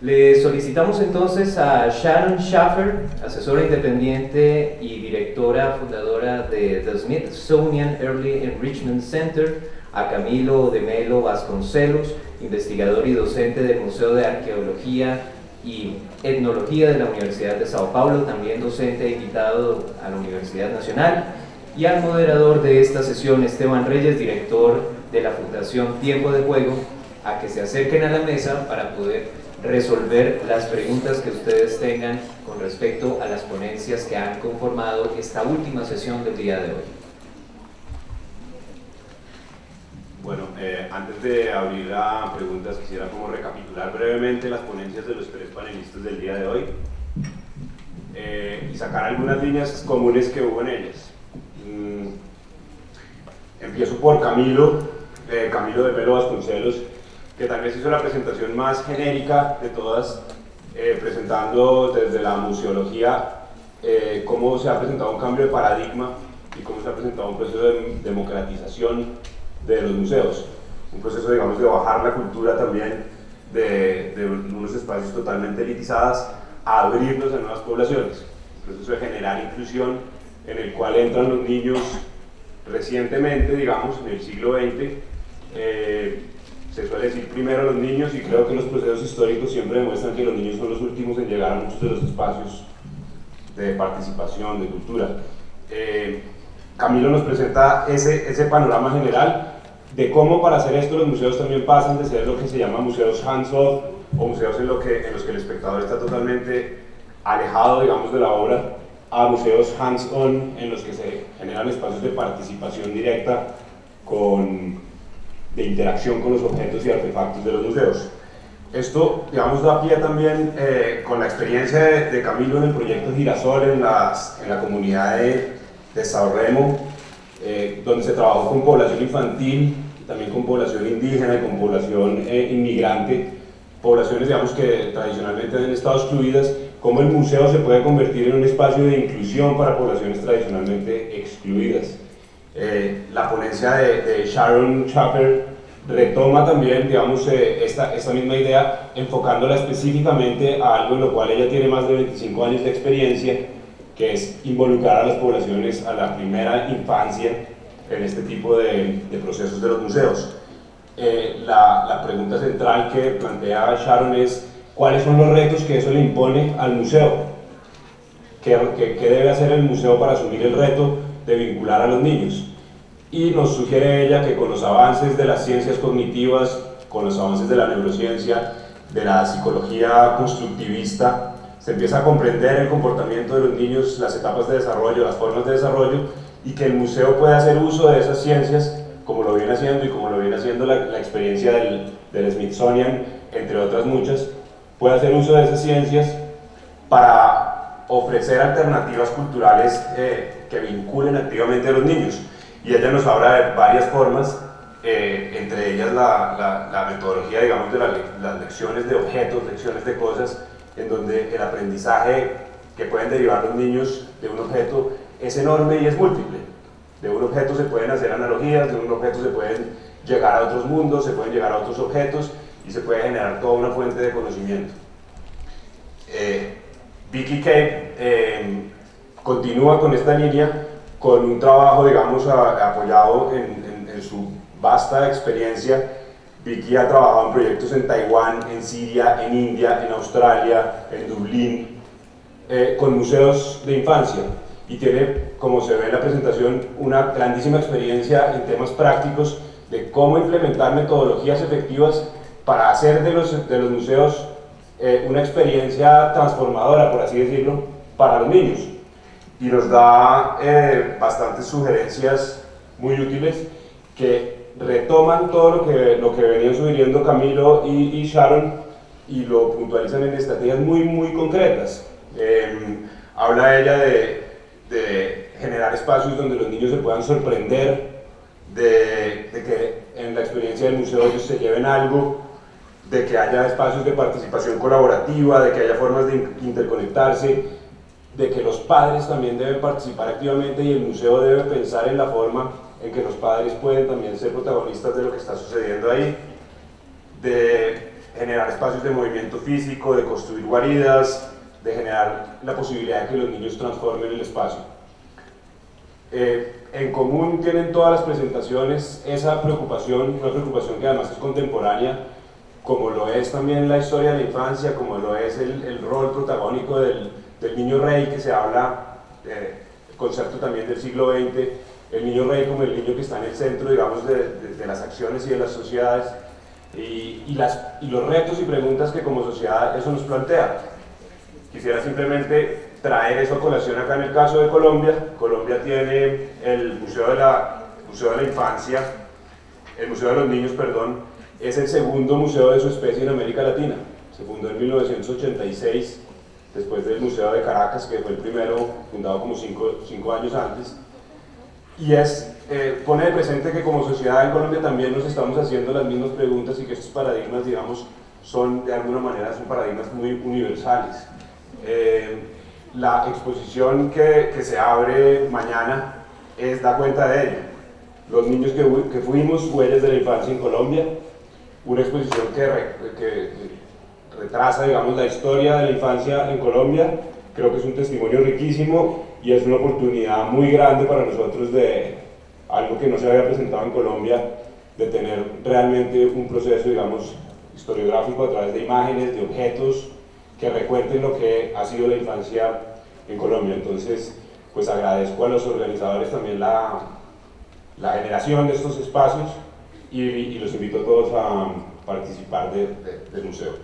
Le solicitamos entonces a Sharon Schaffer, asesora independiente y directora fundadora de The Smithsonian Early Enrichment Center, a Camilo de Melo Vasconcelos, investigador y docente del Museo de Arqueología y Etnología de la Universidad de Sao Paulo, también docente invitado a la Universidad Nacional, y al moderador de esta sesión, Esteban Reyes, director de la Fundación Tiempo de Juego, a que se acerquen a la mesa para poder resolver las preguntas que ustedes tengan con respecto a las ponencias que han conformado esta última sesión del día de hoy. Bueno, antes de abrir a preguntas, quisiera como recapitular brevemente las ponencias de los tres panelistas del día de hoy y sacar algunas líneas comunes que hubo en ellas. Empiezo por Camilo de Melo Vasconcelos, que tal vez hizo la presentación más genérica de todas, presentando desde la museología cómo se ha presentado un cambio de paradigma y cómo se ha presentado un proceso de democratización de los museos, un proceso, digamos, de bajar la cultura también de unos espacios totalmente elitizados a abrirlos a nuevas poblaciones, un proceso de generar inclusión en el cual entran los niños recientemente, digamos, en el siglo XX. Se suele decir primero los niños, y creo que los procesos históricos siempre demuestran que los niños son los últimos en llegar a muchos de los espacios de participación, de cultura. Camilo nos presenta ese panorama general de cómo, para hacer esto, los museos también pasan de ser lo que se llama museos hands-off, o museos en los que el espectador está totalmente alejado, digamos, de la obra, a museos hands-on, en los que se generan espacios de participación directa, de interacción con los objetos y artefactos de los museos. Esto, digamos, da pie también con la experiencia de Camilo en el proyecto Girasol en la comunidad de Sao Remo, donde se trabajó con población infantil, también con población indígena y con población inmigrante, poblaciones, digamos, que tradicionalmente han estado excluidas, cómo el museo se puede convertir en un espacio de inclusión para poblaciones tradicionalmente excluidas. La ponencia de Sharon Schaffer retoma también, digamos, esta misma idea, enfocándola específicamente a algo en lo cual ella tiene más de 25 años de experiencia, que es involucrar a las poblaciones a la primera infancia en este tipo de procesos de los museos. La pregunta central que plantea Sharon es: ¿cuáles son los retos que eso le impone al museo? ¿Qué debe hacer el museo para asumir el reto de vincular a los niños? Y nos sugiere ella que con los avances de las ciencias cognitivas, con los avances de la neurociencia, de la psicología constructivista, se empieza a comprender el comportamiento de los niños, las etapas de desarrollo, las formas de desarrollo, y que el museo puede hacer uso de esas ciencias, como lo viene haciendo y como lo viene haciendo la experiencia del Smithsonian, entre otras muchas, puede hacer uso de esas ciencias para ofrecer alternativas culturales que vinculen activamente a los niños. Y ella nos habla de varias formas, entre ellas la metodología, digamos, de las lecciones de objetos, lecciones de cosas, en donde el aprendizaje que pueden derivar los niños de un objeto es enorme y es múltiple. De un objeto se pueden hacer analogías, de un objeto se pueden llegar a otros mundos, se pueden llegar a otros objetos y se puede generar toda una fuente de conocimiento. Vicky Cape continúa con esta línea con un trabajo, digamos, apoyado en su vasta experiencia. Vicky ha trabajado en proyectos en Taiwán, en Siria, en India, en Australia, en Dublín, con museos de infancia, y tiene, como se ve en la presentación, una grandísima experiencia en temas prácticos de cómo implementar metodologías efectivas para hacer de los museos una experiencia transformadora, por así decirlo, para los niños. Y nos da bastantes sugerencias muy útiles que retoman todo lo que venían sugiriendo Camilo y Sharon, y lo puntualizan en estrategias muy concretas. Habla ella de generar espacios donde los niños se puedan sorprender, de que en la experiencia del museo ellos se lleven algo, de que haya espacios de participación colaborativa, de que haya formas de interconectarse, de que los padres también deben participar activamente y el museo debe pensar en la forma en que los padres pueden también ser protagonistas de lo que está sucediendo ahí, de generar espacios de movimiento físico, de construir guaridas, de generar la posibilidad de que los niños transformen el espacio. En común tienen todas las presentaciones esa preocupación, una preocupación que además es contemporánea, como lo es también la historia de la infancia, como lo es el rol protagónico del niño rey, que se habla, el concepto también del siglo XX, el niño rey como el niño que está en el centro, digamos, de las acciones y de las sociedades, y los retos y preguntas que como sociedad eso nos plantea. Quisiera simplemente traer eso a colación acá en el caso de Colombia. Colombia tiene el Museo de la Infancia, el Museo de los Niños, perdón, es el segundo museo de su especie en América Latina. Se fundó en 1986, después del Museo de Caracas, que fue el primero, fundado como cinco años antes. Y pone de presente que como sociedad en Colombia también nos estamos haciendo las mismas preguntas y que estos paradigmas, digamos, son de alguna manera paradigmas muy universales. La exposición que se abre mañana da cuenta de ello. Los niños que fuimos huellas de la infancia en Colombia, una exposición que retrasa, digamos, la historia de la infancia en Colombia. Creo que es un testimonio riquísimo y es una oportunidad muy grande para nosotros de algo que no se había presentado en Colombia, de tener realmente un proceso, digamos, historiográfico a través de imágenes, de objetos que recuenten lo que ha sido la infancia en Colombia. Entonces, pues agradezco a los organizadores también la generación de estos espacios y los invito a todos a participar del museo.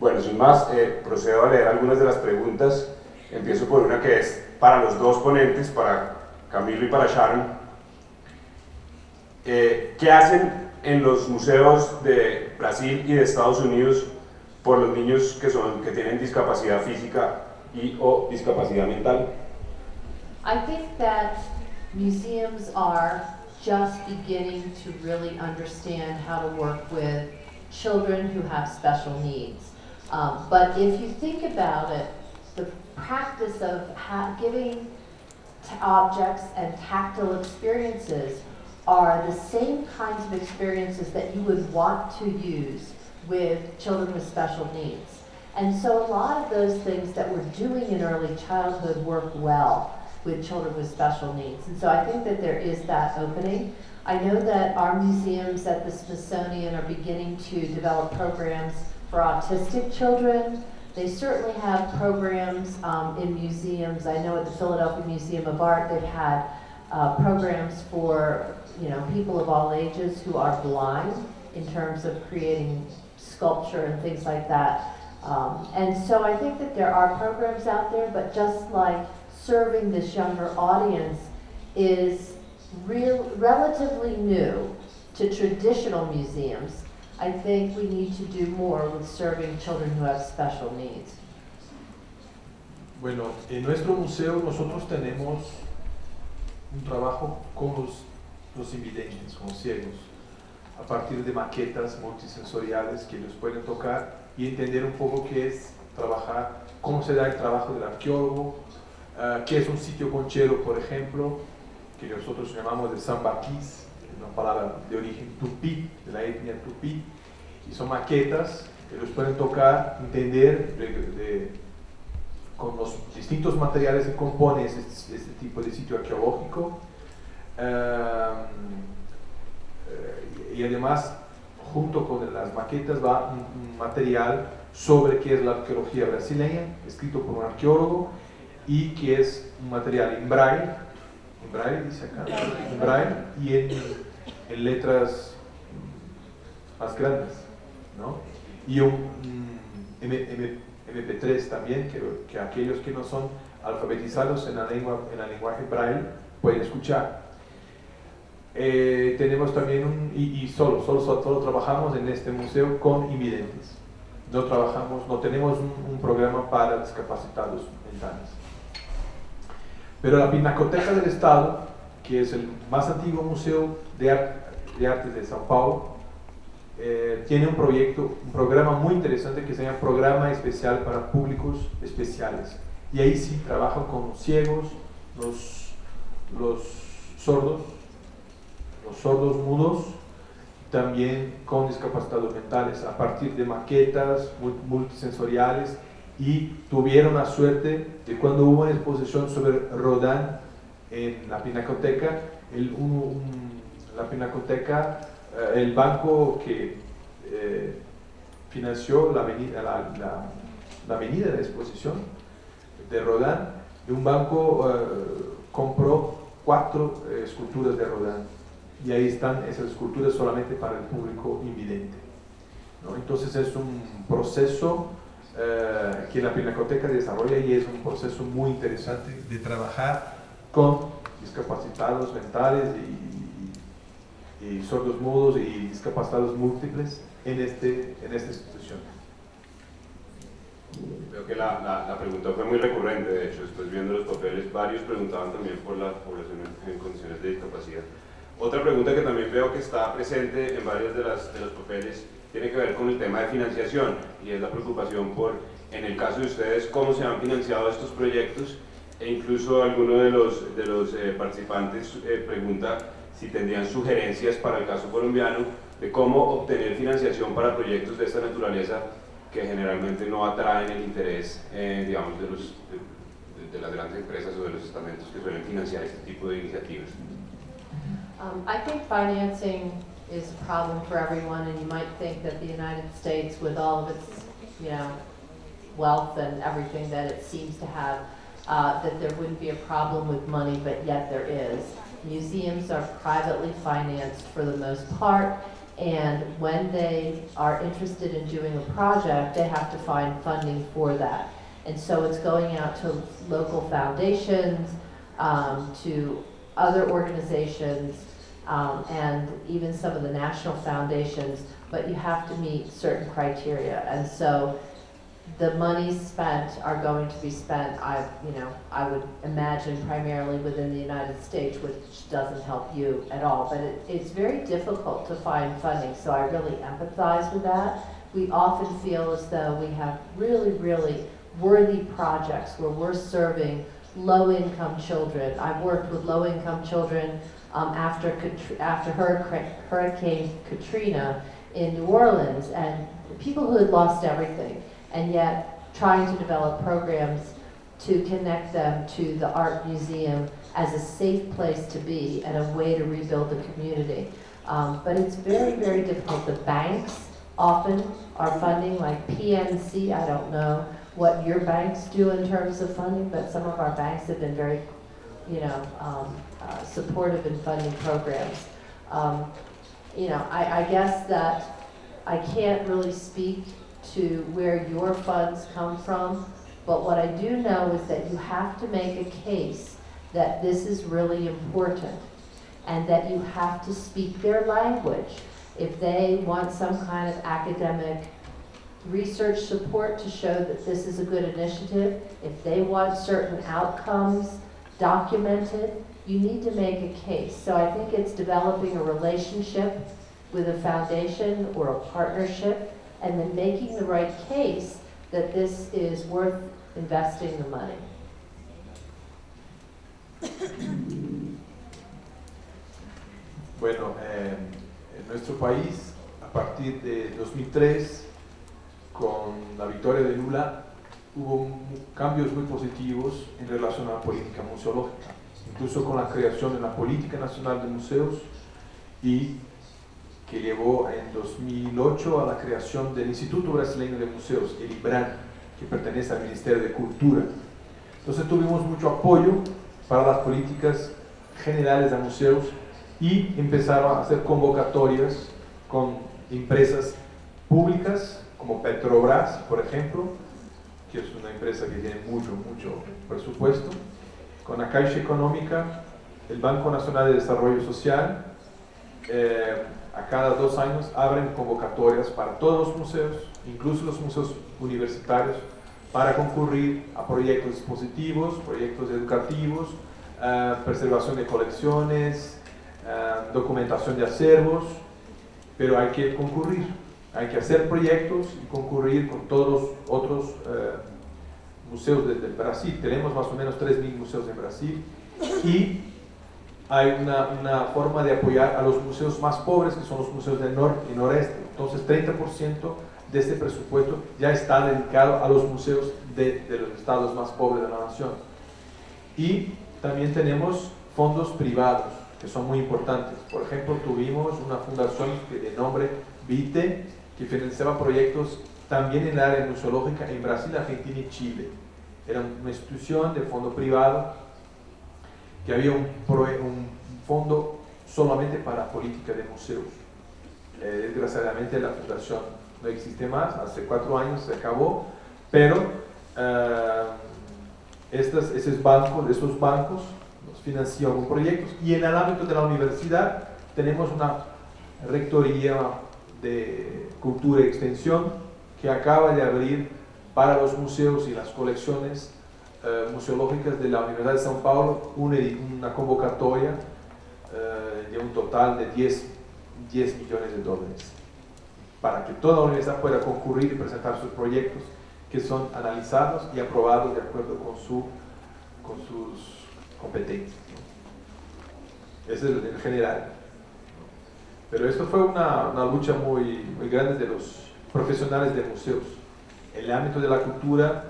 Bueno, sin más, procedo a leer algunas de las preguntas. Empiezo por una que es para los dos ponentes, para Camilo y para Sharon. ¿Qué hacen en los museos de Brasil y de Estados Unidos por los niños que tienen discapacidad física o discapacidad mental? I think that museums are just beginning to really understand how to work with children who have special needs. But if you think about it, the practice of giving objects and tactile experiences are the same kinds of experiences that you would want to use with children with special needs. And so a lot of those things that we're doing in early childhood work well with children with special needs. And so I think that there is that opening. I know that our museums at the Smithsonian are beginning to develop programs for autistic children. They certainly have programs in museums. I know at the Philadelphia Museum of Art they've had programs for people of all ages who are blind in terms of creating sculpture and things like that. And so I think that there are programs out there, but just like serving this younger audience is relatively new to traditional museums, I think we need to do more with serving children who have special needs. Bueno, en nuestro museo nosotros tenemos un trabajo con los invidentes, con los ciegos, a partir de maquetas multisensoriales que ellos pueden tocar y entender un poco qué es trabajar, cómo se da el trabajo del arqueólogo, qué es un sitio conchero, por ejemplo, que nosotros llamamos de sambaquís, una palabra de origen tupí, de la etnia tupí, y son maquetas que los pueden tocar, entender con los distintos materiales que componen este tipo de sitio arqueológico, y además junto con las maquetas va un material sobre qué es la arqueología brasileña, escrito por un arqueólogo, y que es un material en braille, dice acá, en braille y en letras más grandes, ¿no? Y un MP3 también, que aquellos que no son alfabetizados en el lenguaje braille pueden escuchar. Tenemos también solo trabajamos en este museo con invidentes. No tenemos un programa para discapacitados mentales. Pero la Pinacoteca del Estado, que es el más antiguo museo de artes de São Paulo, tiene un programa muy interesante que se llama Programa Especial para Públicos Especiales. Y ahí sí trabajan con los ciegos, los sordos mudos, también con discapacitados mentales, a partir de maquetas multisensoriales, y tuvieron la suerte de cuando hubo una exposición sobre Rodin en la Pinacoteca, la Pinacoteca, el banco que financió la avenida de la exposición de Rodin, y un banco compró 4 esculturas de Rodin, y ahí están esas esculturas solamente para el público invidente, ¿no? Entonces es un proceso que la Pinacoteca desarrolla, y es un proceso muy interesante de trabajar con discapacitados mentales y sordos mudos y discapacitados múltiples en esta institución. Veo que la pregunta fue muy recurrente, de hecho, después viendo los papeles, varios preguntaban también por la población en condiciones de discapacidad. Otra pregunta que también veo que está presente en varios de los papeles tiene que ver con el tema de financiación, y es la preocupación por, en el caso de ustedes, cómo se han financiado estos proyectos, e incluso alguno de los participantes pregunta si tendrían sugerencias para el caso colombiano de cómo obtener financiación para proyectos de esta naturaleza que generalmente no atraen el interés, digamos, de las grandes empresas o de los estamentos que suelen financiar este tipo de iniciativas. I think financing is a problem for everyone, and you might think that the United States, with all of its, wealth and everything that it seems to have, that there wouldn't be a problem with money, but yet there is. Museums are privately financed for the most part, and when they are interested in doing a project, they have to find funding for that. And so it's going out to local foundations, to other organizations, and even some of the national foundations, but you have to meet certain criteria. And so the monies spent are going to be spent, I would imagine, primarily within the United States, which doesn't help you at all. But it's very difficult to find funding, so I really empathize with that. We often feel as though we have really, really worthy projects where we're serving low-income children. I've worked with low-income children after Hurricane Katrina in New Orleans, and people who had lost everything, and yet trying to develop programs to connect them to the art museum as a safe place to be and a way to rebuild the community. But it's very, very difficult. The banks often are funding, like PNC. I don't know what your banks do in terms of funding, but some of our banks have been very, supportive in funding programs. I guess that I can't really speak to where your funds come from, but what I do know is that you have to make a case that this is really important, and that you have to speak their language. If they want some kind of academic research support to show that this is a good initiative, if they want certain outcomes documented, you need to make a case. So I think it's developing a relationship with a foundation or a partnership, and then making the right case that this is worth investing the money. Bueno, en nuestro país, a partir de 2003, con la victoria de Lula, hubo cambios muy positivos en relación a la política museológica, incluso con la creación de la Política Nacional de Museos, y que llevó en 2008 a la creación del Instituto Brasileño de Museos, el IBRAM, que pertenece al Ministerio de Cultura. Entonces tuvimos mucho apoyo para las políticas generales de museos, y empezaron a hacer convocatorias con empresas públicas como Petrobras, por ejemplo, que es una empresa que tiene mucho presupuesto, con la Caixa Económica, el Banco Nacional de Desarrollo Social. A cada 2 años abren convocatorias para todos los museos, incluso los museos universitarios, para concurrir a proyectos expositivos, proyectos educativos, preservación de colecciones, documentación de acervos, pero hay que concurrir, hay que hacer proyectos y concurrir con todos los otros museos del Brasil. Tenemos más o menos 3.000 museos en Brasil, y hay una forma de apoyar a los museos más pobres, que son los museos del norte y noreste. Entonces 30% de este presupuesto ya está dedicado a los museos de los estados más pobres de la nación. Y también tenemos fondos privados, que son muy importantes. Por ejemplo, tuvimos una fundación de nombre VITE, que financiaba proyectos también en el área museológica en Brasil, Argentina y Chile. Era una institución de fondo privado, que había un fondo solamente para política de museos. Desgraciadamente la fundación no existe más, hace 4 años se acabó, pero esos bancos nos financian proyectos, y en el ámbito de la universidad tenemos una rectoría de cultura y extensión que acaba de abrir para los museos y las colecciones museológicas de la Universidad de São Paulo una convocatoria de un total de 10 millones de dólares para que toda la universidad pueda concurrir y presentar sus proyectos, que son analizados y aprobados de acuerdo con sus competencias, ¿no? Ese es el general. Pero esto fue una lucha muy grande de los profesionales de museos. En el ámbito de la cultura,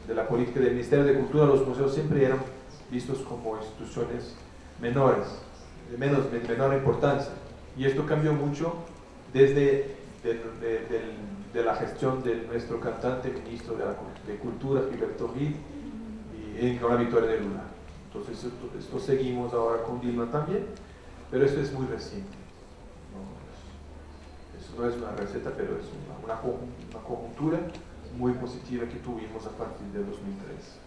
de la política del Ministerio de Cultura, los museos siempre eran vistos como instituciones menores, de menor importancia. Y esto cambió mucho desde de la gestión de nuestro cantante, ministro de Cultura, Gilberto Gil, y con la victoria de Lula. Entonces esto seguimos ahora con Dilma también, pero esto es muy reciente. Eso no es una receta, pero es una conjuntura muy positiva que tuvimos a partir de 2003.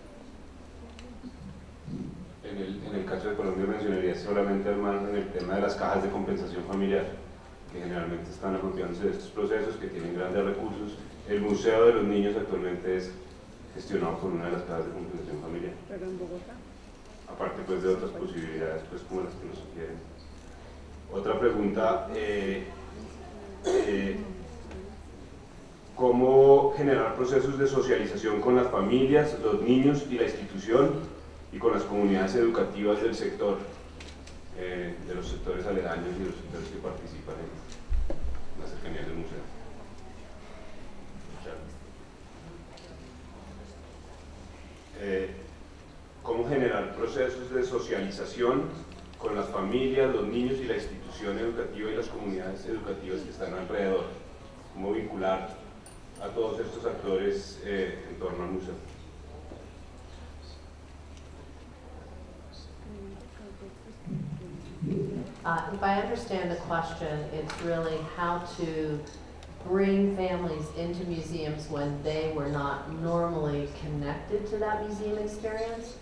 En el caso de Colombia mencionaría solamente, hermano, en el tema de las cajas de compensación familiar, que generalmente están apropiándose de estos procesos, que tienen grandes recursos. El Museo de los Niños actualmente es gestionado por una de las cajas de compensación familiar. Pero en Bogotá. Aparte pues de otras posibilidades, pues como las que nos sugieren. Otra pregunta, ¿cómo generar procesos de socialización con las familias, los niños y la institución, y con las comunidades educativas del sector, de los sectores aledaños y de los sectores que participan en la cercanía del museo? ¿Cómo generar procesos de socialización con las familias, los niños y la institución educativa y las comunidades educativas que están alrededor? ¿Cómo vincular a todos estos actores en torno al museo? If I understand the question, it's really how to bring families into museums when they were not normally connected to that museum experience.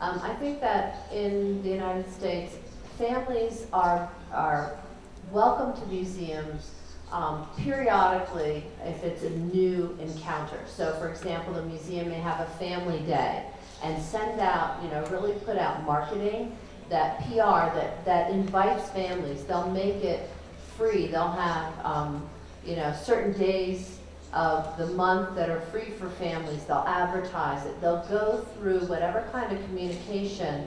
I think that in the United States, families are welcome to museums periodically if it's a new encounter. So for example, the museum may have a family day and send out, really put out marketing, that PR that invites families. They'll make it free. They'll have, certain days of the month that are free for families. They'll advertise it. They'll go through whatever kind of communication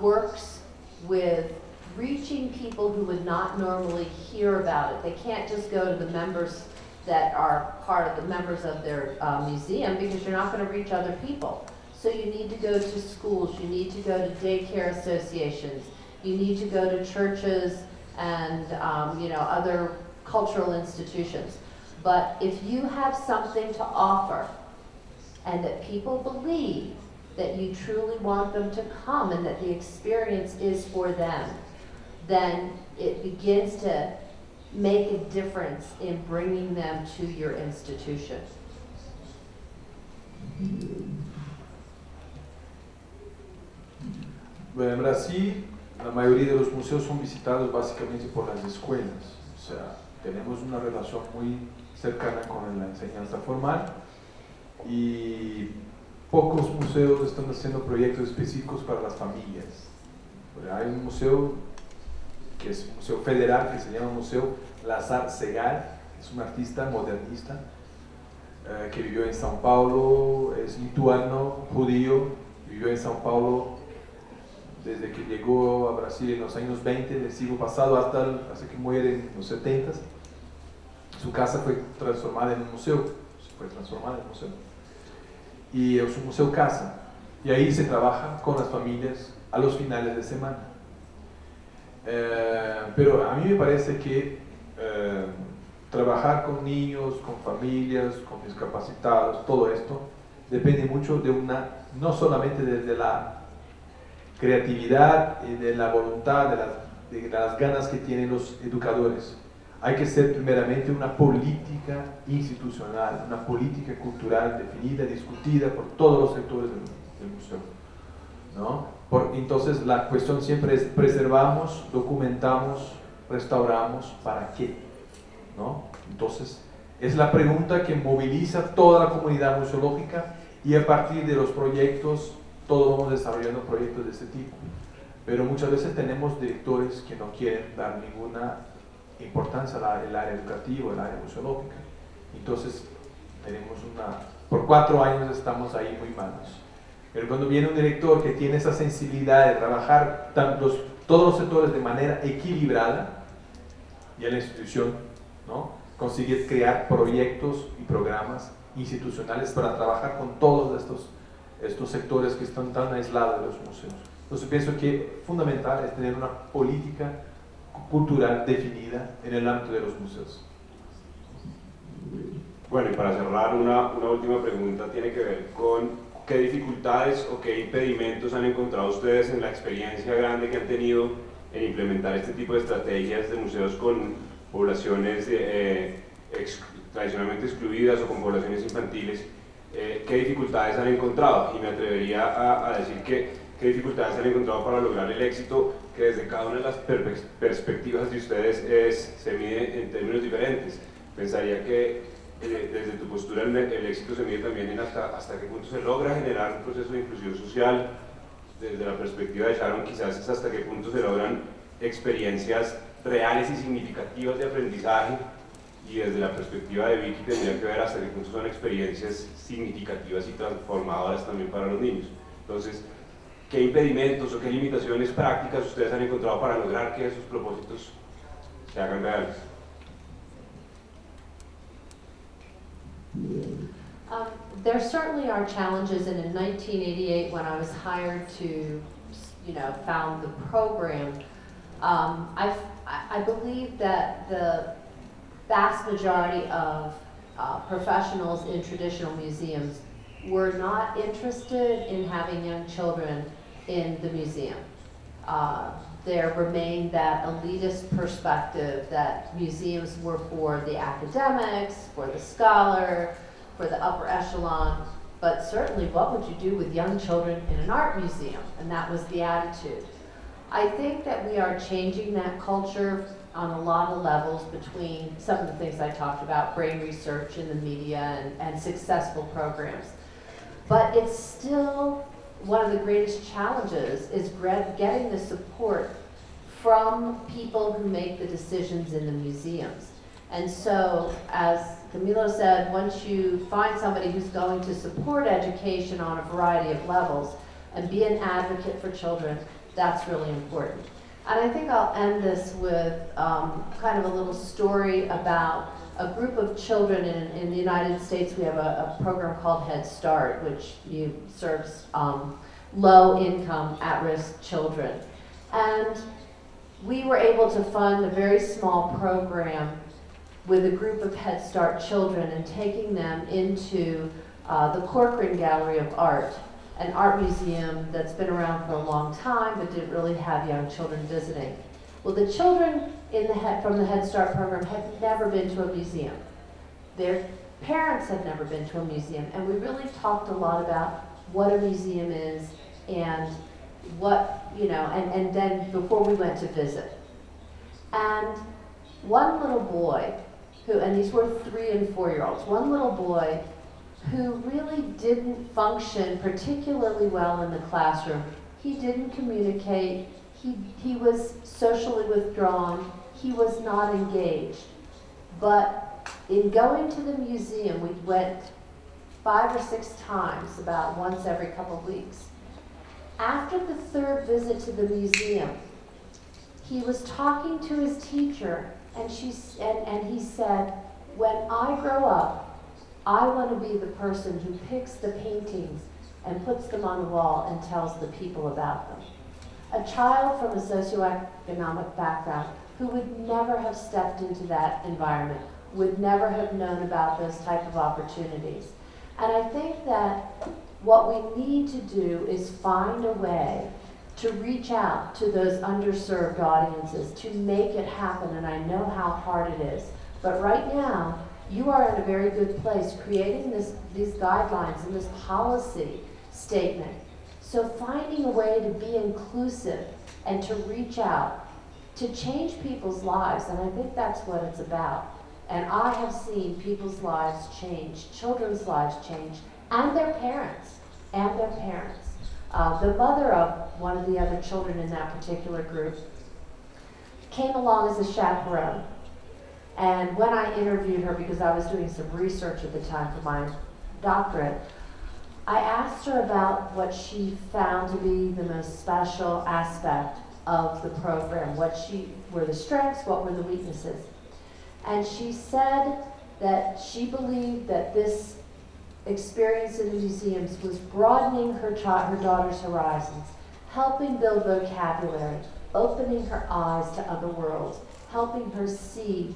works with reaching people who would not normally hear about it. They can't just go to the members that are part of the members of their museum, because you're not going to reach other people. So you need to go to schools, you need to go to daycare associations, you need to go to churches and other cultural institutions. But if you have something to offer and that people believe that you truly want them to come and that the experience is for them, then it begins to make a difference in bringing them to your institution. Bueno, en Brasil, la mayoría de los museos son visitados básicamente por las escuelas. O sea, tenemos una relación muy cercana con la enseñanza formal, y pocos museos están haciendo proyectos específicos para las familias. Hay un museo que es un museo federal, que se llama Museo Lazar Segal, es un artista modernista que vivió en São Paulo, es lituano, judío, vivió en São Paulo desde que llegó a Brasil en los años 20 del siglo pasado hasta que muere en los 70. Su casa fue transformada en un museo, y es un museo casa, y ahí se trabaja con las familias a los finales de semana. Pero a mí me parece que trabajar con niños, con familias, con discapacitados, todo esto depende mucho de no solamente de la creatividad y de la voluntad, de las ganas que tienen los educadores. Hay que ser primeramente una política institucional, una política cultural definida, discutida por todos los sectores del museo, ¿no? Entonces la cuestión siempre es: preservamos, documentamos, restauramos, ¿para qué? ¿No? Entonces es la pregunta que moviliza toda la comunidad museológica, y a partir de los proyectos todos vamos desarrollando proyectos de este tipo. Pero muchas veces tenemos directores que no quieren dar ninguna importancia al área educativa, al área museológica. Entonces por 4 años estamos ahí muy malos. Pero cuando viene un director que tiene esa sensibilidad de trabajar todos los sectores de manera equilibrada, y a la institución, ¿no?, consigue crear proyectos y programas institucionales para trabajar con todos estos sectores que están tan aislados de los museos. Entonces pienso que fundamental es tener una política cultural definida en el ámbito de los museos. Bueno, y para cerrar, una última pregunta tiene que ver con qué dificultades o qué impedimentos han encontrado ustedes en la experiencia grande que han tenido en implementar este tipo de estrategias de museos con poblaciones tradicionalmente excluidas o con poblaciones infantiles. ¿Qué dificultades han encontrado? Y me atrevería a decir qué dificultades han encontrado para lograr el éxito, que desde cada una de las perspectivas de ustedes se mide en términos diferentes. Pensaría que desde tu postura el éxito se mide también en hasta qué punto se logra generar un proceso de inclusión social. Desde la perspectiva de Sharon, quizás es hasta qué punto se logran experiencias reales y significativas de aprendizaje, y desde la perspectiva de Vicky tendría que ver hasta qué punto son experiencias significativas y transformadoras también para los niños. Entonces, ¿qué impedimentos o qué limitaciones prácticas ustedes han encontrado para lograr que esos propósitos se hagan reales? There certainly are challenges, and in 1988, when I was hired to, found the program, I believe that the vast majority of professionals in traditional museums were not interested in having young children in the museum. There remained that elitist perspective that museums were for the academics, for the scholar, for the upper echelon, but certainly what would you do with young children in an art museum? And that was the attitude. I think that we are changing that culture on a lot of levels between some of the things I talked about, brain research in the media and successful programs. But it's still one of the greatest challenges is getting the support from people who make the decisions in the museums. And so, as Camilo said, once you find somebody who's going to support education on a variety of levels and be an advocate for children, that's really important. And I think I'll end this with kind of a little story about a group of children in the United States. We have a program called Head Start, which serves low-income, at-risk children. And we were able to fund a very small program with a group of Head Start children and taking them into the Corcoran Gallery of Art, an art museum that's been around for a long time but didn't really have young children visiting. Well, the children from the Head Start program had never been to a museum. Their parents had never been to a museum, and we really talked a lot about what a museum is and what, and then before we went to visit. And one little boy and these were 3- and 4-year-olds, one little boy who really didn't function particularly well in the classroom. He didn't communicate, he was socially withdrawn, he was not engaged. But in going to the museum, we went 5 or 6 times, about once every couple of weeks. after the third visit to the museum, he was talking to his teacher, and he said, when I grow up, I want to be the person who picks the paintings and puts them on the wall and tells the people about them. A child from a socioeconomic background who would never have stepped into that environment, would never have known about those type of opportunities. And I think that what we need to do is find a way to reach out to those underserved audiences, to make it happen, and I know how hard it is. But right now, you are in a very good place creating these guidelines and this policy statement. So finding a way to be inclusive and to reach out, to change people's lives, and I think that's what it's about. And I have seen people's lives change, children's lives change, and their parents, The mother of one of the other children in that particular group came along as a chaperone. And when I interviewed her, because I was doing some research at the time for my doctorate, I asked her about what she found to be the most special aspect of the program. What were the strengths, what were the weaknesses? And she said that she believed that this experience in the museums was broadening her daughter's horizons, helping build vocabulary, opening her eyes to other worlds, helping her see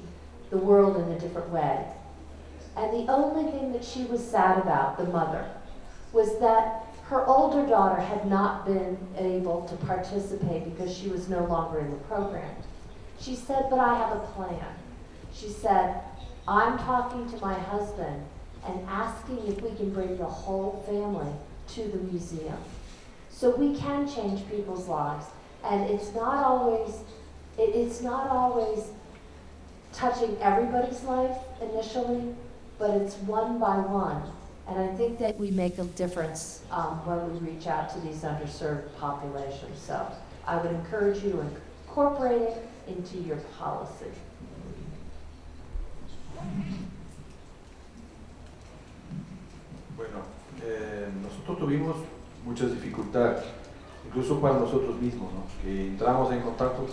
the world in a different way. And the only thing that she was sad about, the mother, was that her older daughter had not been able to participate because she was no longer in the program. She said, but I have a plan. She said, I'm talking to my husband and asking if we can bring the whole family to the museum. So we can change people's lives. And it's not always touching everybody's life initially, but it's one by one. And I think that we make a difference when we reach out to these underserved populations. So I would encourage you to incorporate it into your policy. Bueno, nosotros tuvimos muchas dificultades, incluso para nosotros mismos, ¿no? Que entramos en contacto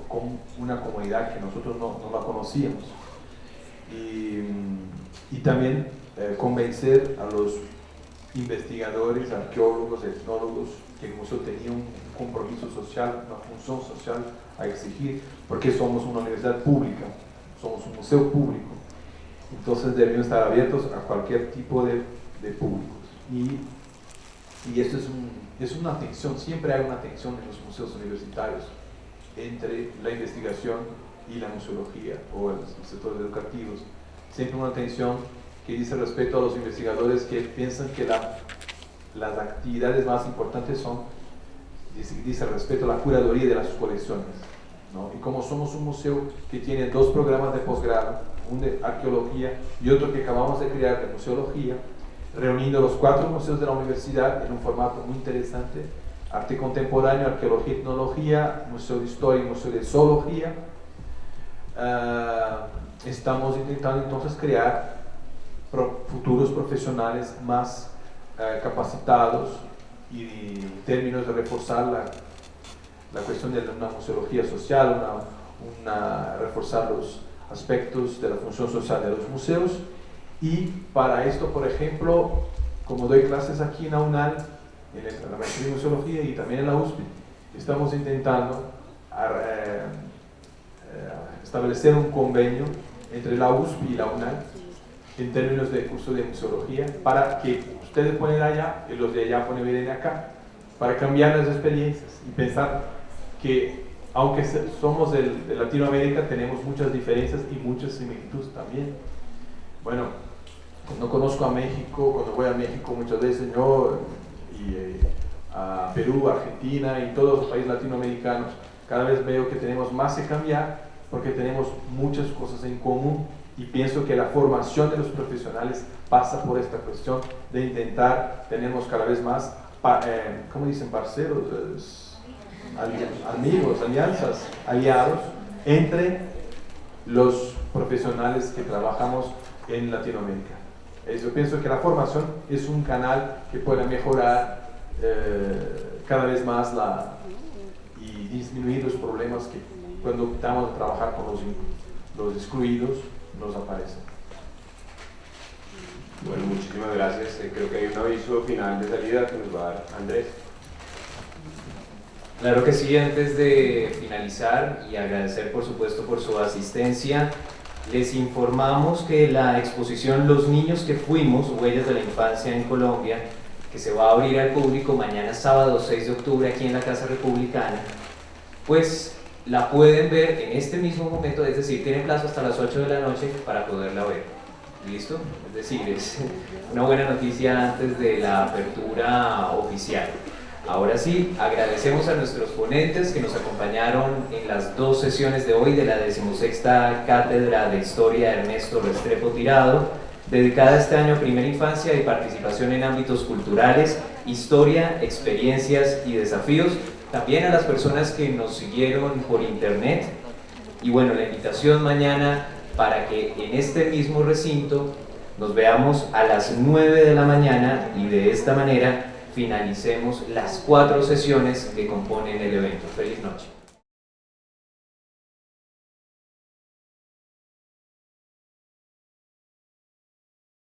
con una comunidad que nosotros no la conocíamos. Y también convencer a los investigadores, arqueólogos, etnólogos, que el museo tenía un compromiso social, una función social a exigir, porque somos una universidad pública, somos un museo público. Entonces debemos estar abiertos a cualquier tipo de públicos. Y esto es una tensión, siempre hay una tensión en los museos universitarios entre la investigación y la museología o los sectores educativos. Siempre una tensión que dice respecto a los investigadores que piensan que las actividades más importantes son, dice respecto a la curaduría de las colecciones, ¿no? Y como somos un museo que tiene dos programas de posgrado, uno de arqueología y otro que acabamos de crear de museología, reuniendo los 4 museos de la universidad en un formato muy interesante: arte contemporáneo, arqueología y etnología, museo de historia y museo de zoología. Estamos intentando entonces crear futuros profesionales más capacitados y en términos de reforzar la cuestión de una museología social, reforzar los aspectos de la función social de los museos. Y para esto, por ejemplo, como doy clases aquí en la UNAL, en la maestría en museología y también en la USP, estamos intentando establecer un convenio entre la USP y la UNAL en términos de curso de museología, para que ustedes pueden ir allá y los de allá pueden venir acá, para cambiar las experiencias y pensar que aunque somos de Latinoamérica, tenemos muchas diferencias y muchas similitudes también. Bueno, no conozco a México, cuando voy a México muchas veces yo, y a Perú, Argentina y todos los países latinoamericanos, cada vez veo que tenemos más que cambiar porque tenemos muchas cosas en común, y pienso que la formación de los profesionales pasa por esta cuestión de intentar, tenemos cada vez más, ¿cómo dicen? Parceros, amigos, alianzas, aliados entre los profesionales que trabajamos en Latinoamérica. Yo pienso que la formación es un canal que puede mejorar cada vez más y disminuir los problemas que cuando optamos a trabajar con los excluidos nos aparecen. Bueno, muchísimas gracias. Creo que hay un aviso final de salida que nos va a dar Andrés. Claro que sí, antes de finalizar y agradecer por supuesto por su asistencia, les informamos que la exposición Los niños que fuimos, huellas de la infancia en Colombia, que se va a abrir al público mañana sábado 6 de octubre aquí en la Casa Republicana, pues la pueden ver en este mismo momento, es decir, tienen plazo hasta las 8 de la noche para poderla ver. ¿Listo? Es decir, es una buena noticia antes de la apertura oficial. Ahora sí, agradecemos a nuestros ponentes que nos acompañaron en las 2 sesiones de hoy de la 16ª Cátedra de Historia Ernesto Restrepo Tirado, dedicada este año a primera infancia y participación en ámbitos culturales, historia, experiencias y desafíos. También a las personas que nos siguieron por internet. Y bueno, la invitación mañana para que en este mismo recinto nos veamos a las 9 de la mañana y de esta manera finalicemos las 4 sesiones que componen el evento. Feliz noche.